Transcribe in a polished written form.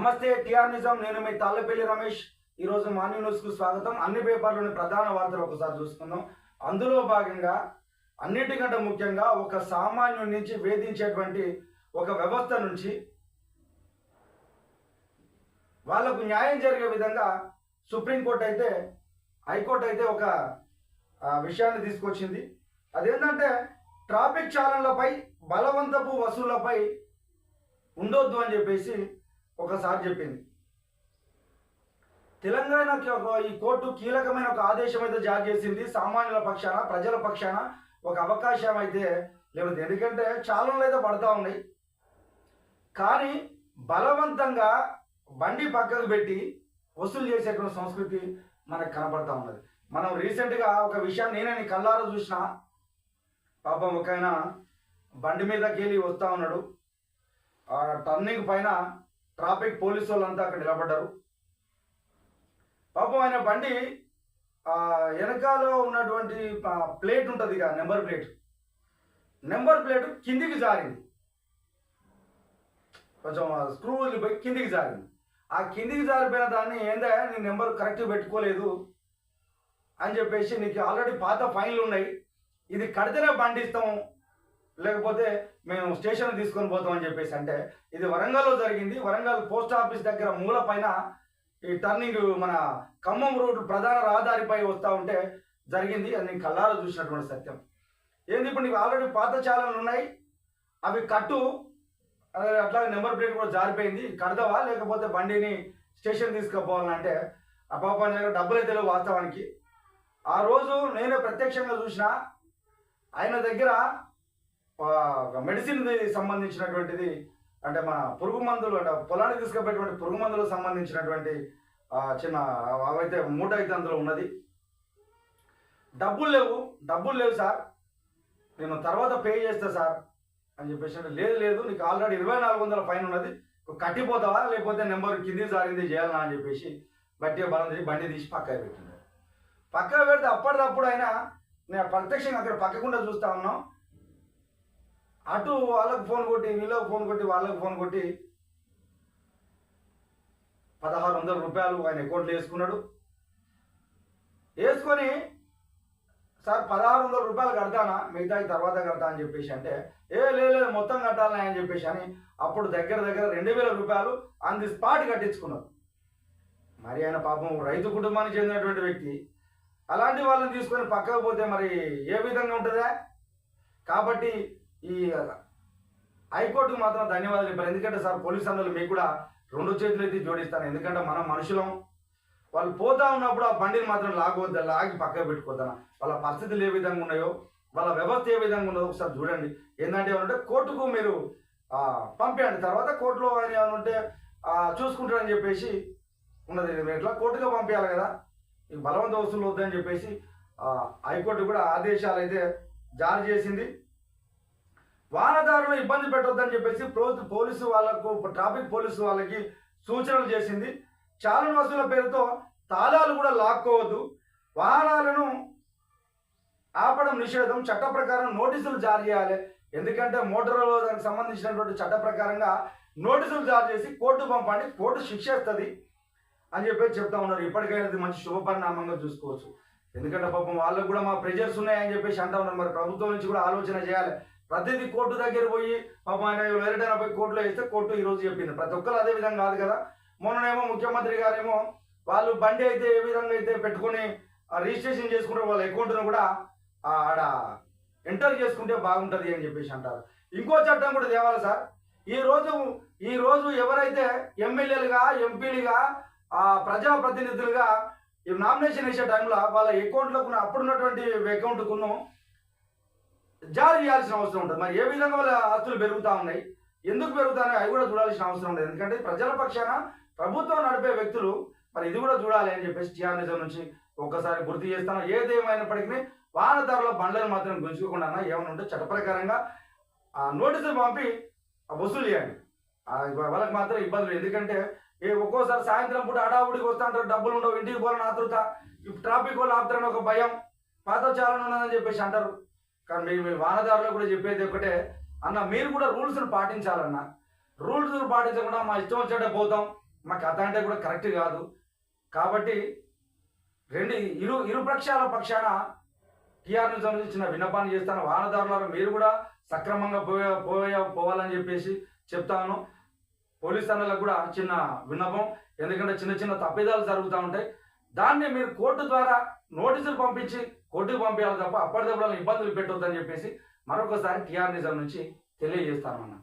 నమస్తే టిఆర్ నిజాం, నేను మీ తాళ్ళపల్లి రమేష్. ఈరోజు మార్నింగ్ న్యూస్కు స్వాగతం. అన్ని పేపర్లోని ప్రధాన వార్తలు ఒకసారి చూసుకుందాం. అందులో భాగంగా అన్నిటికంటే ముఖ్యంగా ఒక సామాన్యుడి నుంచి వేధించేటువంటి ఒక వ్యవస్థ నుంచి వాళ్లకు న్యాయం జరిగే విధంగా సుప్రీంకోర్టు అయితే హైకోర్టు అయితే ఒక విషయాన్ని తీసుకొచ్చింది. అదేంటంటే ట్రాఫిక్ చాలన్లపై బలవంతపు వసూళ్లపై ఉండొద్దు అని చెప్పేసి ఒకసారి చెప్పింది. తెలంగాణకి ఈ కోర్టు కీలకమైన ఒక ఆదేశం అయితే జారీ చేసింది. సామాన్యుల పక్షాన, ప్రజల పక్షాన ఒక అవకాశం అయితే లేదు. ఎందుకంటే చాలన్లు అయితే పడతా ఉన్నాయి, కానీ బలవంతంగా బండి పక్కకు పెట్టి వసూలు చేసేటువంటి సంస్కృతి మనకు కనపడతా ఉన్నది. మనం రీసెంట్గా ఒక విషయాన్ని నేనే కళ్ళారా చూసిన. పాపం ఒక ఆయన బండి మీదకి వెళ్ళి వస్తూ ఉన్నాడు. టర్నింగ్ పైన ట్రాఫిక్ పోలీసు వాళ్ళంతా అక్కడ నిలబడ్డారు. పాపం ఆయన బండి వెనకాల ఉన్నటువంటి ప్లేట్ ఉంటుంది, ఇక నెంబర్ ప్లేట్ కిందికి జారింది. కొంచెం స్క్రూ పోయి కిందికి జారింది. ఆ కిందికి జారిపోయిన దాన్ని ఏందా నీ నెంబర్ కరెక్ట్ పెట్టుకోలేదు అని చెప్పేసి, నీకు ఆల్రెడీ పాత ఫైన్లు ఉన్నాయి, ఇది కడితేనే బండి ఇస్తాం, లేకపోతే మేము స్టేషన్ తీసుకొని పోతాం అని చెప్పేసి. అంటే ఇది వరంగల్లో జరిగింది. వరంగల్ పోస్ట్ ఆఫీస్ దగ్గర మూల పైన ఈ టర్నింగ్ మన ఖమ్మం రోడ్డు ప్రధాన రహదారిపై వస్తూ ఉంటే జరిగింది. అది నేను కళ్ళారా చూసినటువంటి సత్యం. ఏంది, ఇప్పుడు నీకు ఆల్రెడీ పాత చాలన్లు ఉన్నాయి, అవి కట్టు, అట్లాగే నెంబర్ ప్లేట్ కూడా జారిపోయింది, కడదావా లేకపోతే బండిని స్టేషన్ తీసుకుపోవాలంటే ఆ పాప దగ్గర డబ్బులు అయితే లేవు వాస్తవానికి. ఆ రోజు నేనే ప్రత్యక్షంగా చూసిన. ఆయన దగ్గర మెడిసిన్ సంబంధించినటువంటిది, అంటే మన పురుగు మందులు, అంటే పొలానికి తీసుకుపోయేటువంటి పురుగు మందులకు సంబంధించినటువంటి చిన్న అవైతే మూట అయితే అందులో ఉన్నది. డబ్బులు లేవు సార్, నేను తర్వాత పే చేస్తా సార్ అని చెప్పేసి. అంటే లేదు నీకు ఆల్రెడీ 2400 ఫైన్ ఉన్నది, కట్టిపోతావా లేకపోతే నెంబర్ కింది జారింది చేయాలన్నా అని చెప్పేసి గట్టిగా బలం చేసి బండి తీసి పక్కకు పెట్టినాడు. పక్కకు పెడితే అప్పటిదప్పుడు అయినా నేను ప్రత్యక్షంగా అక్కడ పక్కకుండా చూస్తూ ఉన్నాం. అటు వాళ్ళకు ఫోన్ కొట్టి, వీళ్ళకి ఫోన్ కొట్టి, వాళ్ళకు ఫోన్ కొట్టి 1600 రూపాయలు ఆయన అకౌంట్లో వేసుకున్నాడు. వేసుకొని సార్ 1600 రూపాయలు కడతానా, మిగతా తర్వాత కడతా అని చెప్పేసి. అంటే లేదు మొత్తం కట్టాలని అని చెప్పేసి అని అప్పుడు దగ్గర 2000 రూపాయలు ఆన్ ది స్పాట్ కట్టించుకున్నారు. మరి ఆయన పాపం రైతు కుటుంబానికి చెందినటువంటి వ్యక్తి, అలాంటి వాళ్ళని తీసుకొని పక్కకు పోతే మరి ఏ విధంగా ఉంటుందా? కాబట్టి ఈ హైకోర్టుకు మాత్రం ధన్యవాదాలు చెప్పారు. ఎందుకంటే సార్ పోలీసు అందరూ మీకు కూడా 2 చేతులు ఎత్తి జోడిస్తాను. ఎందుకంటే మనం మనుషులం, వాళ్ళు పోతా ఉన్నప్పుడు ఆ బండిని మాత్రం లాగి పక్కకు పెట్టుకోద్దాం. వాళ్ళ పరిస్థితులు ఏ విధంగా ఉన్నాయో, వాళ్ళ వ్యవస్థ ఏ విధంగా ఉన్నదో ఒకసారి చూడండి. ఏంటంటే ఏమంటే కోర్టుకు మీరు పంపేయండి, తర్వాత కోర్టులో ఆయన ఏమైనా ఉంటే చూసుకుంటారని చెప్పేసి ఉన్నది. ఇట్లా కోర్టుగా పంపించాలి కదా, ఈ బలవంత వసూలు వద్దని చెప్పేసి హైకోర్టు కూడా ఆదేశాలు అయితే జారీ చేసింది. వాహనదారులను ఇబ్బంది పెట్టొద్దని చెప్పేసి పోలీసు వాళ్ళకు, ట్రాఫిక్ పోలీసు వాళ్ళకి సూచనలు చేసింది. చాలన్ వసూల పేరుతో తాళాలు కూడా లాక్కోవద్దు, వాహనాలను ఆపడం నిషేధం, చట్ట ప్రకారం నోటీసులు జారీ చేయాలి. ఎందుకంటే మోటార్ దానికి సంబంధించినటువంటి చట్ట ప్రకారంగా నోటీసులు జారీ చేసి కోర్టు పంపండి, కోర్టు శిక్షేస్తుంది అని చెప్పేసి చెప్తా ఉన్నారు. ఇప్పటికైనా ఇది మంచి శుభపరిణామంగా చూసుకోవచ్చు. ఎందుకంటే పాపం వాళ్ళకు కూడా మా ప్రెజర్స్ ఉన్నాయని చెప్పేసి అంటా ఉన్నారు. మరి ప్రభుత్వం నుంచి కూడా ఆలోచన చేయాలి. ప్రతిదీ కోర్టు దగ్గర పోయి పాపం ఆయన వేరేటైనా పోయి కోర్టులో వేస్తే కోర్టు ఈరోజు చెప్పింది. ప్రతి ఒక్కరు అదే విధంగా కాదు కదా. మొన్ననేమో ముఖ్యమంత్రి గారేమో వాళ్ళు బండి అయితే ఏ విధంగా అయితే పెట్టుకుని రిజిస్ట్రేషన్ చేసుకుంటారు, వాళ్ళ అకౌంట్ను కూడా ఆడ ఎంటర్ చేసుకుంటే బాగుంటుంది అని చెప్పేసి అంటారు. ఇంకో చట్టం కూడా తేవాలి సార్. ఈ రోజు ఎవరైతే ఎమ్మెల్యేలుగా, ఎంపీలుగా, ప్రజాప్రతినిధులుగా నామినేషన్ వేసే టైంలో వాళ్ళ అకౌంట్లకు అప్పుడున్నటువంటి అకౌంట్కును జారీ చేయాల్సిన అవసరం ఉంటుంది. మరి ఏ విధంగా వాళ్ళ ఆస్తులు పెరుగుతూ ఉన్నాయి, ఎందుకు పెరుగుతాయని అవి కూడా చూడాల్సిన అవసరం ఉంది. ఎందుకంటే ప్రజల పక్షాన ప్రభుత్వం నడిపే వ్యక్తులు మరి ఇది కూడా చూడాలి అని చెప్పేసి టిఆర్ నిజం నుంచి ఒక్కసారి గుర్తు చేస్తాను. ఏదేమైనప్పటికీ వాహనదారుల బండ్లను మాత్రం గుంజుకోకుండా ఏమైనా ఉంటే చట్ట ప్రకారంగా నోటీసులు పంపి వసూలు చేయండి. వాళ్ళకి మాత్రం ఇబ్బందులు. ఎందుకంటే ఒక్కోసారి సాయంత్రం పూట హడావుడికి వస్తూ ఉంటారు, డబ్బులు ఉండవు, ఇంటికి పోవాలని ఆతృత, ట్రాఫిక్ వాళ్ళు ఆపుతారని ఒక భయం, పాత చాలన ఉన్నదని చెప్పేసి అంటారు. కానీ మీ వాహనదారులు కూడా చెప్పేది ఒకటే అన్న, మీరు కూడా రూల్స్ను పాటించాలన్న. రూల్స్ పాటించకుండా మా ఇష్టం వచ్చేట పోతాం, మా కథ అంటే కూడా కరెక్ట్ కాదు. కాబట్టి ఇరు పక్షాల పక్షాన టీఆర్ న్యూస్ నుంచి చిన్న విన్నపాన్ని చేస్తాను. వాహనదారులారా మీరు కూడా సక్రమంగా పోవాలని చెప్పేసి చెప్తాను. పోలీస్ స్థానాలకు కూడా చిన్న విన్నపం, ఎందుకంటే చిన్న చిన్న తప్పిదాలు జరుగుతూ ఉంటాయి. దాన్ని మీరు కోర్టు ద్వారా నోటీసులు పంపించి కోర్టుకు పంపించాలి తప్ప అప్పటిదప్పుడు ఇబ్బందులు పెట్టొద్దని చెప్పేసి మరొకసారి టీఆర్ నిజం నుంచి తెలియజేస్తాను అన్న.